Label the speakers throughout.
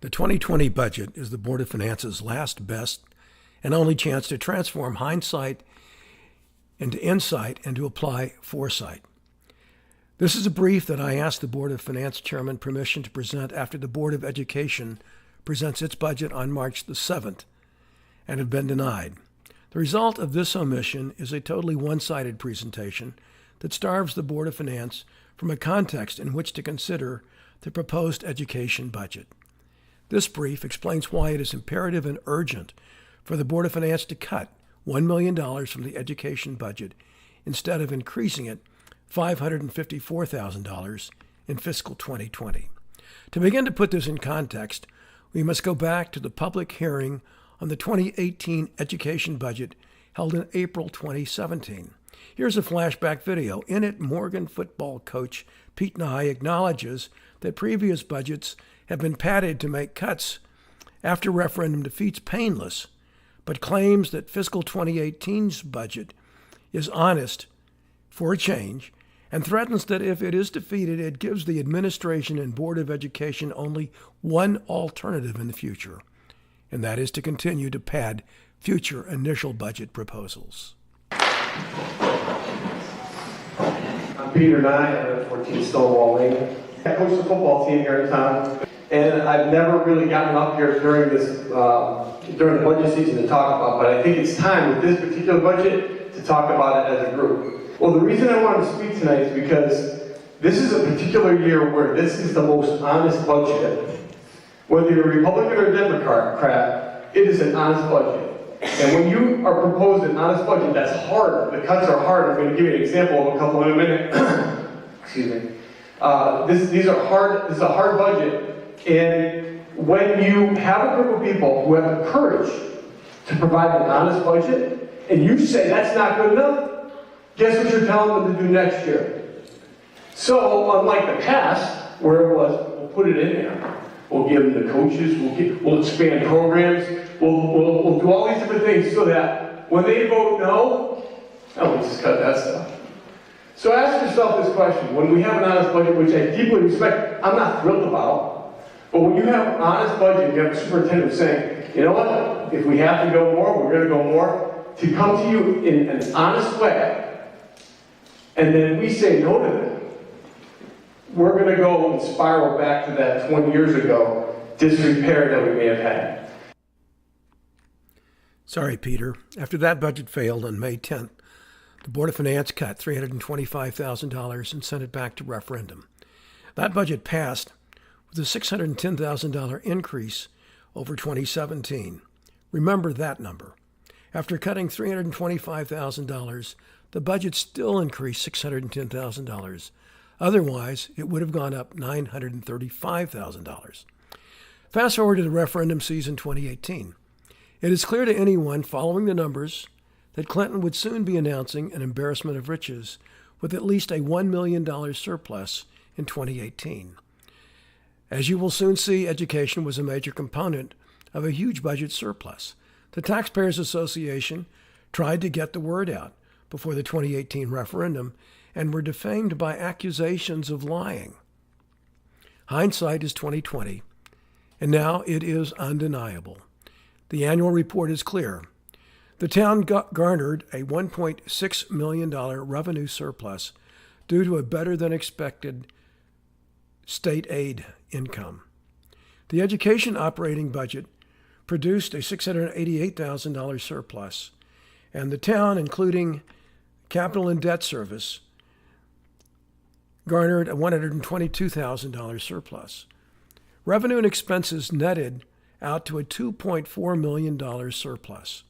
Speaker 1: The 2020 budget is the Board of Finance's last, best, and only chance to transform hindsight into insight and to apply foresight. This is a brief that I asked the Board of Finance Chairman permission to present after the Board of Education presents its budget on March the 7th and have been denied. The result of this omission is a totally one-sided presentation that starves the Board of Finance from a context in which to consider the proposed education budget. This brief explains why it is imperative and urgent for the Board of Finance to cut $1 million from the education budget instead of increasing it $554,000 in fiscal 2020. To begin to put this in context, we must go back to the public hearing on the 2018 education budget held in April 2017. Here's a flashback video. In it, Morgan football coach Pete Nye acknowledges that previous budgets have been padded to make cuts after referendum defeats painless, but claims that fiscal 2018's budget is honest for a change and threatens that if it is defeated, it gives the administration and Board of Education only one alternative in the future, and that is to continue to pad future initial budget proposals.
Speaker 2: I'm Peter Nye, I'm at 14 Stonewall Lane. I coach the football team here in town, and I've never really gotten up here during the budget season to talk about, but I think it's time with this particular budget to talk about it as a group. Well, the reason I wanted to speak tonight is because this is a particular year where this is the most honest budget. Whether you're a Republican or a Democrat, it is an honest budget. And when you are proposed an honest budget, that's hard. The cuts are hard. I'm going to give you an example of a couple in a minute. Excuse me. This is a hard budget. And when you have a group of people who have the courage to provide an honest budget, and you say that's not good enough, guess what you're telling them to do next year? So, unlike the past, where it was, we'll put it in there. We'll give them the coaches, we'll expand programs, we'll do all these different things so that when they vote no, we'll just cut that stuff. So ask yourself this question. When we have an honest budget, which I deeply respect, I'm not thrilled about, but when you have an honest budget, you have a superintendent saying, you know what, if we have to go more, we're going to go more, to come to you in an honest way, and then we say no to them, we're going to go and spiral back to that 20 years ago disrepair that we may have had.
Speaker 1: Sorry, Peter. After that budget failed on May 10th, the Board of Finance cut $325,000 and sent it back to referendum. That budget passed with a $610,000 increase over 2017. Remember that number. After cutting $325,000, the budget still increased $610,000. Otherwise, it would have gone up $935,000. Fast forward to the referendum season 2018. It is clear to anyone following the numbers that Clinton would soon be announcing an embarrassment of riches with at least a $1 million surplus in 2018. As you will soon see, education was a major component of a huge budget surplus. The Taxpayers Association tried to get the word out before the 2018 referendum and were defamed by accusations of lying. Hindsight is 2020, and now it is undeniable. The annual report is clear. The town garnered a $1.6 million revenue surplus due to a better-than-expected state aid income. The education operating budget produced a $688,000 surplus, and the town, including capital and debt service, garnered a $122,000 surplus. Revenue and expenses netted out to a $2.4 million surplus.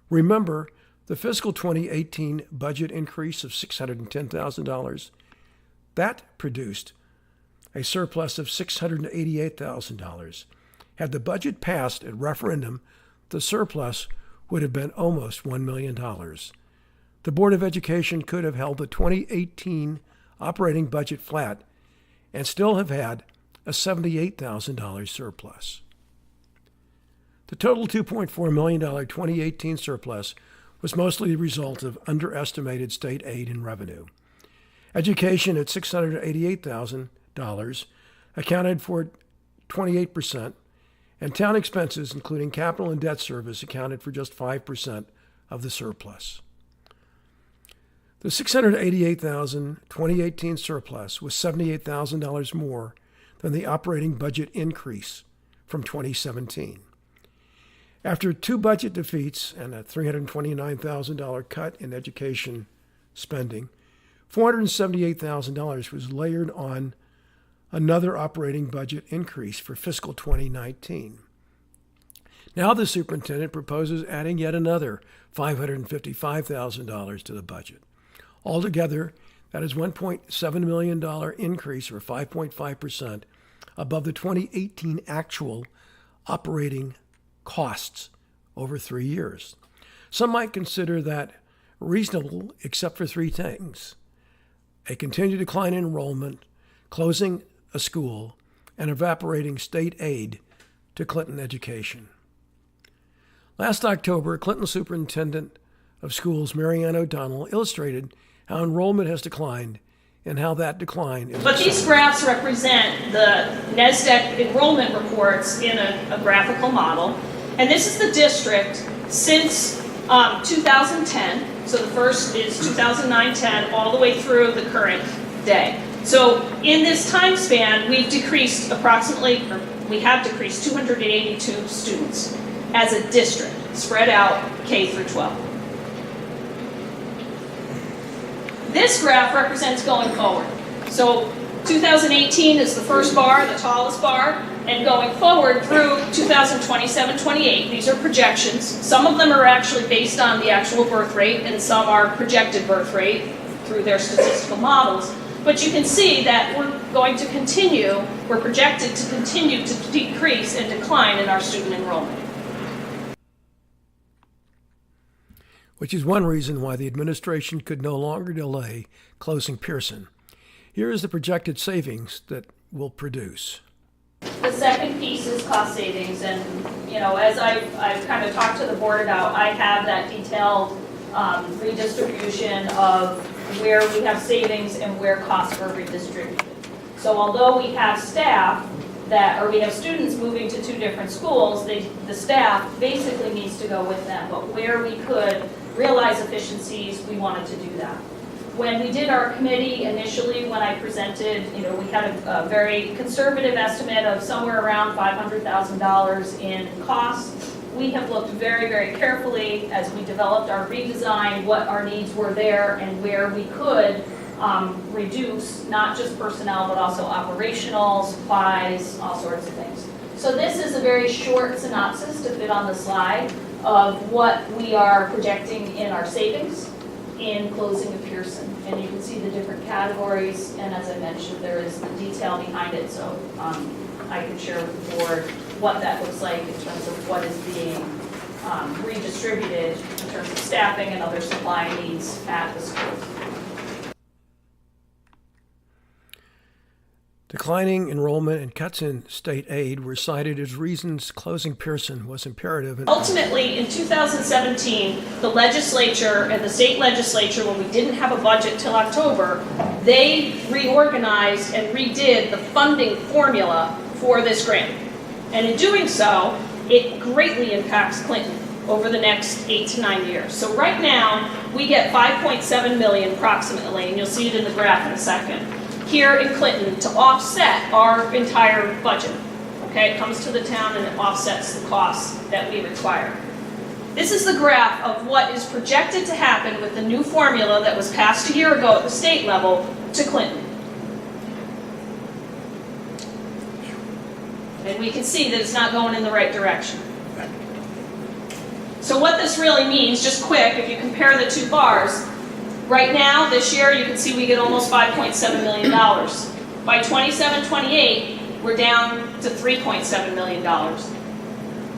Speaker 1: Remember, the fiscal 2018 budget increase of $610,000, that produced a surplus of $688,000. Had the budget passed at referendum, the surplus would have been almost $1 million. The Board of Education could have held the 2018 operating budget flat and still have had a $78,000 surplus. The total $2.4 million 2018 surplus was mostly the result of underestimated state aid and revenue. Education at $688,000 accounted for 28%, and town expenses, including capital and debt service, accounted for just 5% of the surplus. The $688,000 2018 surplus was $78,000 more than the operating budget increase from 2017. After 2 budget defeats and a $329,000 cut in education spending, $478,000 was layered on another operating budget increase for fiscal 2019. Now the superintendent proposes adding yet another $555,000 to the budget. Altogether, that is $1.7 million increase, or 5.5%, above the 2018 actual operating costs over 3 years. Some might consider that reasonable, except for 3 things: a continued decline in enrollment, closing a school, and evaporating state aid to Clinton education. Last October, Clinton Superintendent of Schools Mary Ann O'Donnell illustrated how enrollment has declined and how that decline is.
Speaker 3: But these graphs represent the NESDEC enrollment reports in a graphical model. And this is the district since 2010. So the first is 2009-10 all the way through the current day. So in this time span, we've decreased we have decreased 282 students as a district, spread out K through 12. This graph represents going forward. So 2018 is the first bar, the tallest bar, and going forward through 2027-28, these are projections. Some of them are actually based on the actual birth rate, and some are projected birth rate through their statistical models. But you can see that we're projected to continue to decrease and decline in our student enrollment.
Speaker 1: Which is one reason why the administration could no longer delay closing Pearson. Here is the projected savings that will produce.
Speaker 3: The second piece is cost savings, and as I've kind of talked to the board about, I have that detailed redistribution of where we have savings and where costs are redistributed. So although we have we have students moving to 2 different schools, the staff basically needs to go with them, but where we could realize efficiencies, we wanted to do that. When we did our committee initially, when I presented, we had a very conservative estimate of somewhere around $500,000 in costs. We have looked very, very carefully as we developed our redesign, what our needs were there and where we could reduce not just personnel, but also operational, supplies, all sorts of things. So this is a very short synopsis to fit on the slide of what we are projecting in our savings in closing of Pearson. And you can see the different categories, and as I mentioned, there is the detail behind it, so I can share with the board what that looks like in terms of what is being redistributed in terms of staffing and other supply needs at the schools.
Speaker 1: Declining enrollment and cuts in state aid were cited as reasons closing Pearson was imperative.
Speaker 3: Ultimately, in 2017, the legislature and the state legislature, when we didn't have a budget till October, they reorganized and redid the funding formula for this grant. And in doing so, it greatly impacts Clinton over the next 8 to 9 years. So right now, we get $5.7 million approximately, and you'll see it in the graph in a second, here in Clinton to offset our entire budget. Okay, it comes to the town and it offsets the costs that we require. This is the graph of what is projected to happen with the new formula that was passed a year ago at the state level to Clinton. And we can see that it's not going in the right direction. So what this really means, just quick, if you compare the 2 bars, right now, this year, you can see we get almost $5.7 million. By 27-28, we're down to $3.7 million.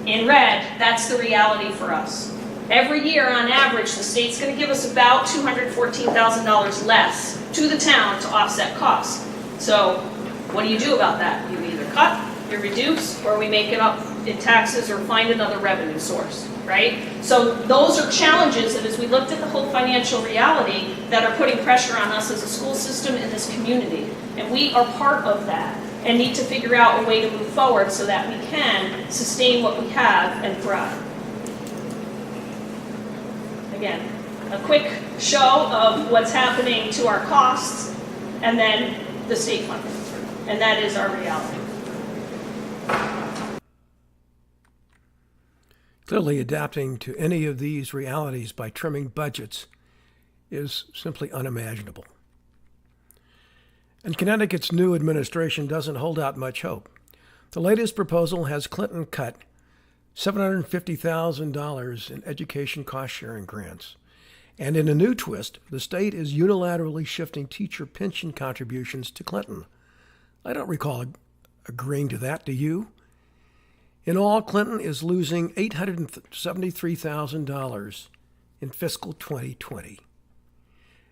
Speaker 3: In red, that's the reality for us. Every year, on average, the state's going to give us about $214,000 less to the town to offset costs. So what do you do about that? You either cut, you reduce, or we make it up in taxes or find another revenue source, right? So those are challenges that as we looked at the whole financial reality that are putting pressure on us as a school system in this community. And we are part of that. and need to figure out a way to move forward so that we can sustain what we have and thrive. Again, a quick show of what's happening to our costs and then the state funding. And that is our reality.
Speaker 1: Clearly, adapting to any of these realities by trimming budgets is simply unimaginable. And Connecticut's new administration doesn't hold out much hope. The latest proposal has Clinton cut $750,000 in education cost-sharing grants. And in a new twist, the state is unilaterally shifting teacher pension contributions to Clinton. I don't recall agreeing to that, do you? In all, Clinton is losing $873,000 in fiscal 2020.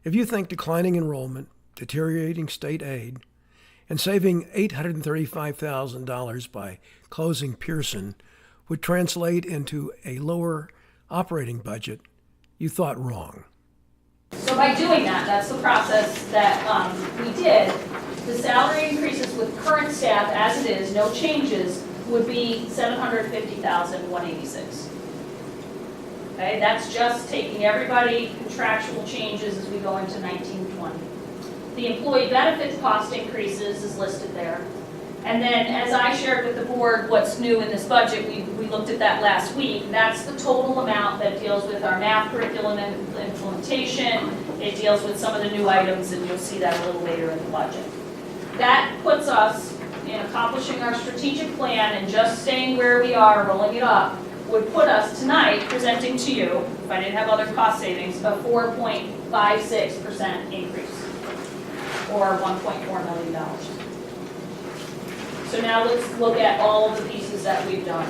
Speaker 1: If you think declining enrollment, deteriorating state aid, and saving $835,000 by closing Pearson would translate into a lower operating budget, you thought wrong.
Speaker 3: So by doing that, that's the process that we did. The salary increases with current staff as it is, no changes, would be $750,186. Okay, that's just taking everybody contractual changes as we go into 1920. The employee benefits cost increases is listed there. And then, as I shared with the board, what's new in this budget, we looked at that last week. That's the total amount that deals with our math curriculum implementation. It deals with some of the new items, and you'll see that a little later in the budget. That puts us in accomplishing our strategic plan, and just staying where we are, rolling it up, would put us tonight presenting to you, if I didn't have other cost savings, a 4.56% increase, or $1.4 million. So now let's look at all of the pieces that we've done.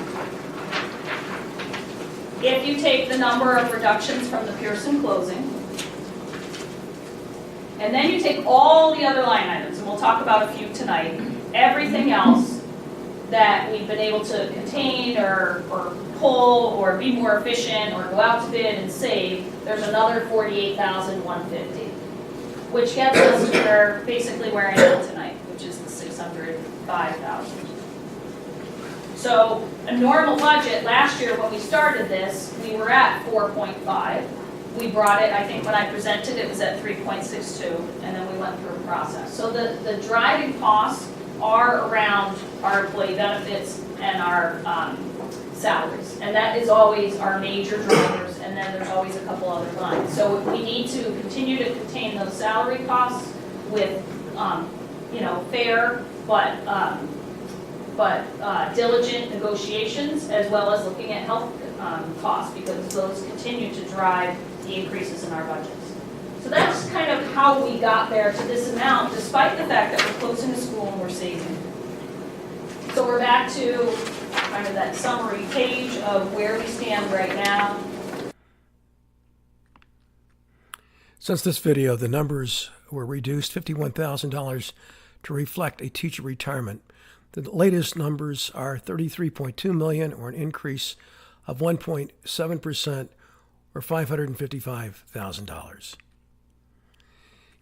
Speaker 3: If you take the number of reductions from the Pearson closing, and then you take all the other line items, and we'll talk about a few tonight, everything else that we've been able to contain or pull or be more efficient or go out to bid and save, there's another $48,150, which gets us to basically where I am tonight, which is the $605,000. So a normal budget, last year when we started this, we were at 4.5. We brought it, I think when I presented, it was at 3.62, and then we went through a process. So the driving costs are around our employee benefits and our salaries. And that is always our major drivers, and then there's always a couple other lines. So we need to continue to contain those salary costs with, fair but diligent negotiations, as well as looking at health costs, because those continue to drive the increases in our budgets. So that's kind of how we got there to this amount, despite the fact that we're closing the school and we're saving. So we're back to kind of that summary page of where we stand right now.
Speaker 1: Since this video, the numbers were reduced $51,000 to reflect a teacher retirement. The latest numbers are $33.2 million, or an increase of 1.7%, or $555,000.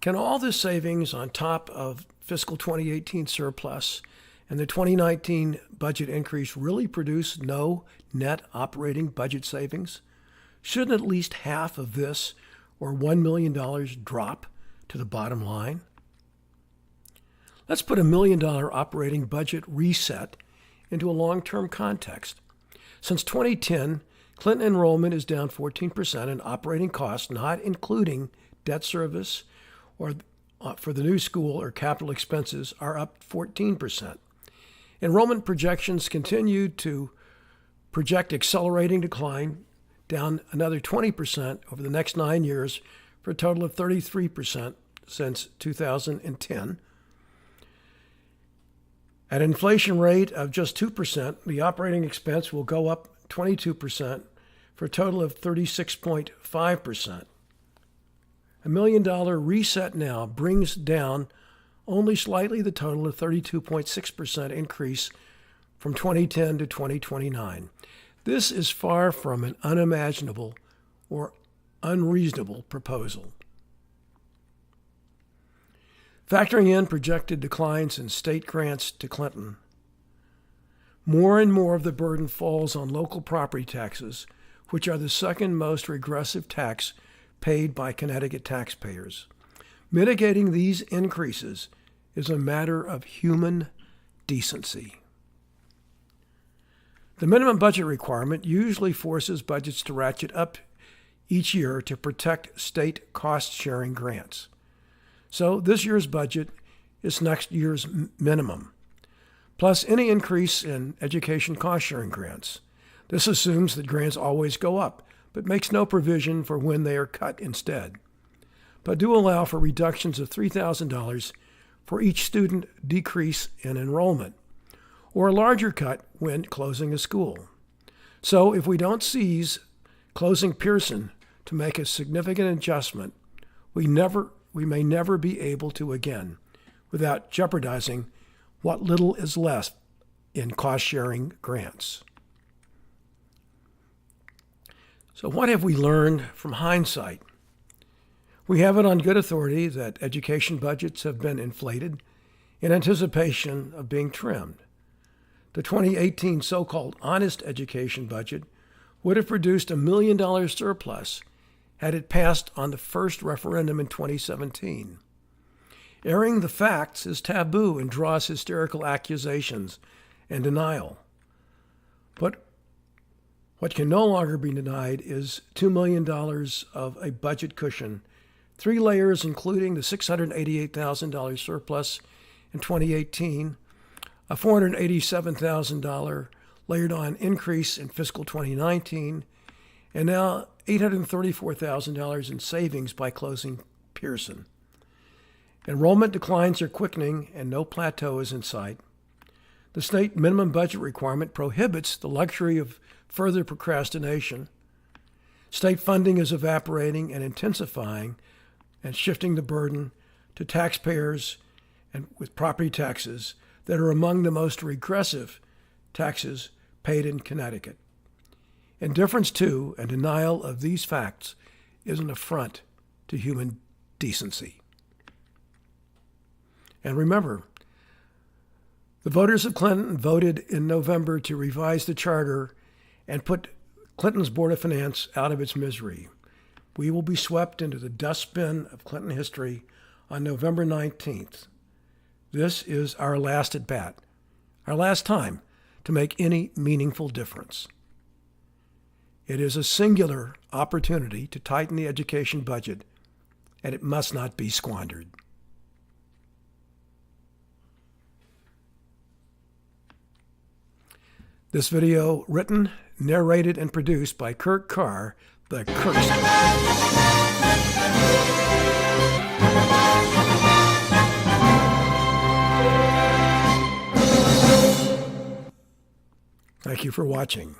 Speaker 1: Can all this savings on top of fiscal 2018 surplus and the 2019 budget increase really produce no net operating budget savings? Shouldn't at least half of this, or $1 million, drop to the bottom line? Let's put $1 million operating budget reset into a long-term context. Since 2010, Clinton enrollment is down 14%, and operating costs, not including debt service or for the new school or capital expenses, are up 14%. Enrollment projections continue to project accelerating decline, down another 20% over the next 9 years, for a total of 33% since 2010. At an inflation rate of just 2%, the operating expense will go up 22% for a total of 36.5%. $1 million reset now brings down only slightly the total of 32.6% increase from 2010 to 2029. This is far from an unimaginable or unreasonable proposal. Factoring in projected declines in state grants to Clinton, more and more of the burden falls on local property taxes, which are the second most regressive tax paid by Connecticut taxpayers. Mitigating these increases is a matter of human decency. The minimum budget requirement usually forces budgets to ratchet up each year to protect state cost-sharing grants. So this year's budget is next year's minimum, plus any increase in education cost-sharing grants. This assumes that grants always go up, but makes no provision for when they are cut instead, but do allow for reductions of $3,000 for each student decrease in enrollment, or a larger cut when closing a school. So if we don't seize closing Pearson to make a significant adjustment, we may never be able to again, without jeopardizing what little is left in cost-sharing grants. So what have we learned from hindsight? We have it on good authority that education budgets have been inflated in anticipation of being trimmed. The 2018 so-called honest education budget would have produced $1 million surplus had it passed on the first referendum in 2017. Airing the facts is taboo and draws hysterical accusations and denial. But what can no longer be denied is $2 million of a budget cushion, 3 layers including the $688,000 surplus in 2018, a $487,000 layered on increase in fiscal 2019, and now $834,000 in savings by closing Pearson. Enrollment declines are quickening and no plateau is in sight. The state minimum budget requirement prohibits the luxury of further procrastination. State funding is evaporating and intensifying and shifting the burden to taxpayers and with property taxes that are among the most regressive taxes paid in Connecticut. Indifference to and denial of these facts is an affront to human decency. And remember, the voters of Clinton voted in November to revise the charter and put Clinton's Board of Finance out of its misery. We will be swept into the dustbin of Clinton history on November 19th. This is our last at bat, our last time to make any meaningful difference. It is a singular opportunity to tighten the education budget, and it must not be squandered. This video written, narrated, and produced by Kirk Carr, the Kirkster. Thank you for watching.